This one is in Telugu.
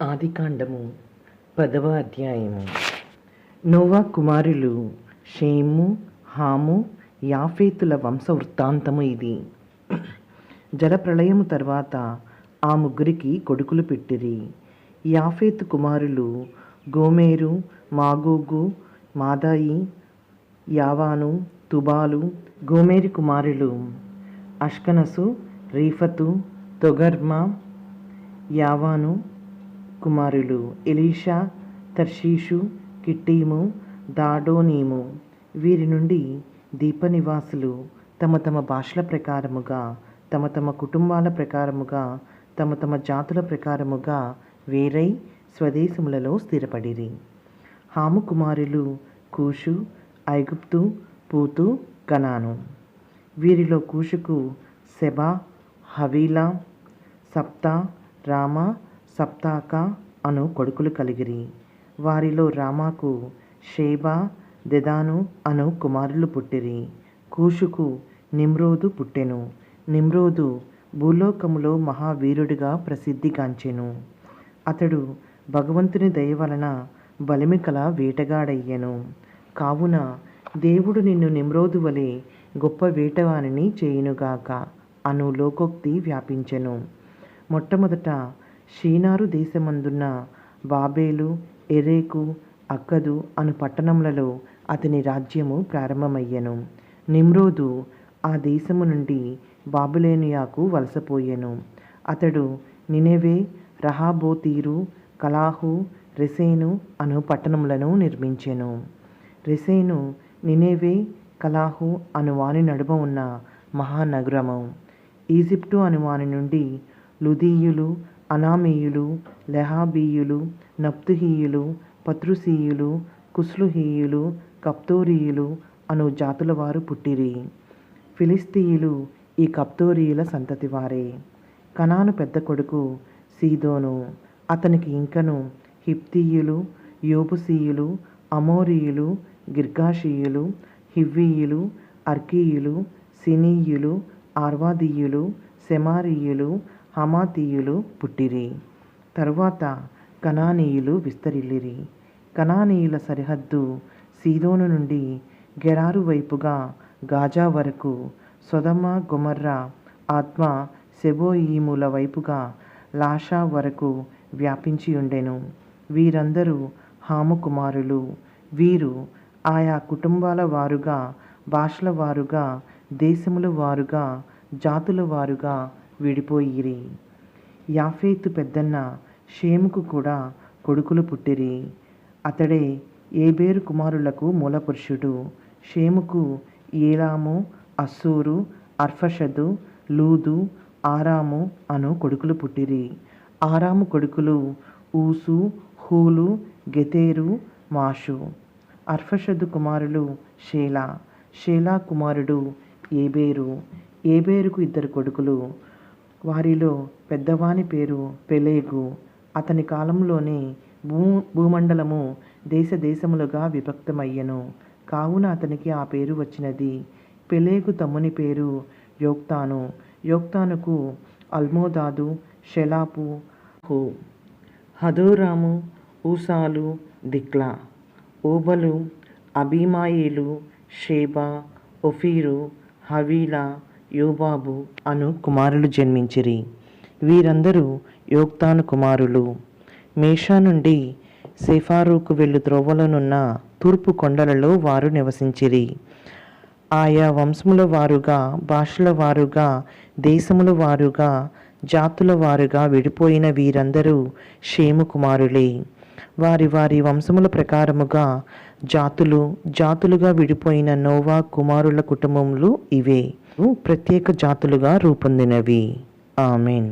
ఆదికాండము 10వ అధ్యాయము. నోవా కుమారులు షేము, హాము, యాఫేతుల వంశ వృత్తాంతము ఇది. జలప్రళయము తర్వాత ఆ ముగ్గురికి కొడుకులు పెట్టిరి. యాఫేతు కుమారులు గోమెరు, మాగోగు, మాదాయి, యావాను, తుబాలు. గోమెరు కుమారులు అష్కనసు, రీఫతు, తొగర్మా. యావాను కుమారులు ఎలీషా, తర్షీషు, కిట్టీము, దాడోనీము. వీరి నుండి దీపనివాసులు తమ తమ భాషల ప్రకారముగా, తమ తమ కుటుంబాల ప్రకారముగా, తమ తమ జాతుల ప్రకారముగా వేరై స్వదేశములలో స్థిరపడిరి. హాము కుమారులు కూషు, ఐగుప్తు, పూతు, కనాను. వీరిలో కూషుకు సెబా, హవీలా, సప్తా, రామా, సప్తాక అను కొడుకులు కలిగిరి. వారిలో రామాకు షేబా, దెదాను అను కుమారులు పుట్టిరి. కూషుకు నిమ్రోదు పుట్టెను. నిమ్రోదు భూలోకములో మహావీరుడిగా ప్రసిద్ధిగాంచెను. అతడు భగవంతుని దయ వలన బలిమికల వేటగాడయ్యెను. కావున దేవుడు నిన్ను నిమ్రోదు వలె గొప్ప వేటవానిని చేయునుగాక అను లోకోక్తి వ్యాపించెను. మొట్టమొదట షీనారు దేశమందున్న బాబేలు, ఎరేకు, అక్కదు అను పట్టణములలో అతని రాజ్యము ప్రారంభమయ్యెను. నిమ్రోదు ఆ దేశము నుండి బాబిలోనియాకు వలసపోయెను. అతడు నినెవే, రహాబోతీరు, కలాహు, రెసేను అను పట్టణములను నిర్మించెను. రెసేను నినెవే, కలాహు అను వాని నడుమ ఉన్న మహానగరము. ఈజిప్టు అను వాని నుండి లుదీయులు, అనామీయులు, లెహాబీయులు, నప్తుహీయులు, పత్రుసీయులు, కుస్లుహీయులు, కప్తోరీయులు అను జాతుల వారు పుట్టిరి. ఫిలిస్తీయులు ఈ కప్తోరీయుల సంతతి వారే. కనాను పెద్ద కొడుకు సీదోను. అతనికి ఇంకను హిత్తీయులు, యోబుసీయులు, అమోరీయులు, గిర్గాషీయులు, హివ్వీయులు, అర్కీయులు, సినీయులు, ఆర్వాదీయులు, సెమారీయులు, హమాతీయులు పుట్టిరి. తరువాత కనానీయులు విస్తరిల్లిరి. కనానీయుల సరిహద్దు సీదోను నుండి గెరారు వైపుగా గాజా వరకు, సొదొమ, గొమొర్రా, అద్మా, సెబోయీముల వైపుగా లాషా వరకు వ్యాపించి ఉండెను. వీరందరూ హాము కుమారులు. వీరు ఆయా కుటుంబాల వారుగా, భాషల వారుగా, దేశముల వారుగా, జాతుల వారుగా విడిపోయిరి. యాఫేతు పెద్దన్న షేముకు కూడా కొడుకులు పుట్టిరి. అతడే ఏబేరు కుమారులకు మూలపురుషుడు. షేముకు ఏలాము, అస్సూరు, అర్ఫషదు, లూదు, ఆరాము అను కొడుకులు పుట్టిరి. ఆరాము కొడుకులు ఊసు, హూలు, గెతేరు, మాషు. అర్ఫషదు కుమారులు షేలా. షేలా కుమారుడు ఏబేరు. ఏబేరుకు 2 కొడుకులు. వారిలో పెద్దవాని పేరు పెలేగు. అతని కాలంలోనే భూమండలము దేశములుగా విభక్తమయ్యెను. కావున అతనికి ఆ పేరు వచ్చినది. పెలేగు తమ్ముని పేరు యోక్తాను. యోక్తానుకు అల్మోదాదు, షెలాపు, హదోరాము, ఊసాలు, దిక్లా, ఓబలు, అబీమాయేలు, షేబా, ఒఫీరు, హవీలా, యోబాబు అను కుమారులు జన్మించిరి. వీరందరూ యోక్తాను కుమారులు. మేషా నుండి సెఫారుకు వెళ్ళు త్రోవలోనున్న తూర్పు కొండలలో వారు నివసించిరి. ఆయా వంశముల వారుగా, భాషల వారుగా, దేశముల వారుగా, జాతుల వారుగా విడిపోయిన వీరందరూ షేము కుమారులే. వారి వారి వంశముల ప్రకారముగా జాతులుగా విడిపోయిన నోవా కుమారుల కుటుంబములు ఇవే. ప్రత్యేక జాతులుగా రూపొందినవి. ఆమెన్.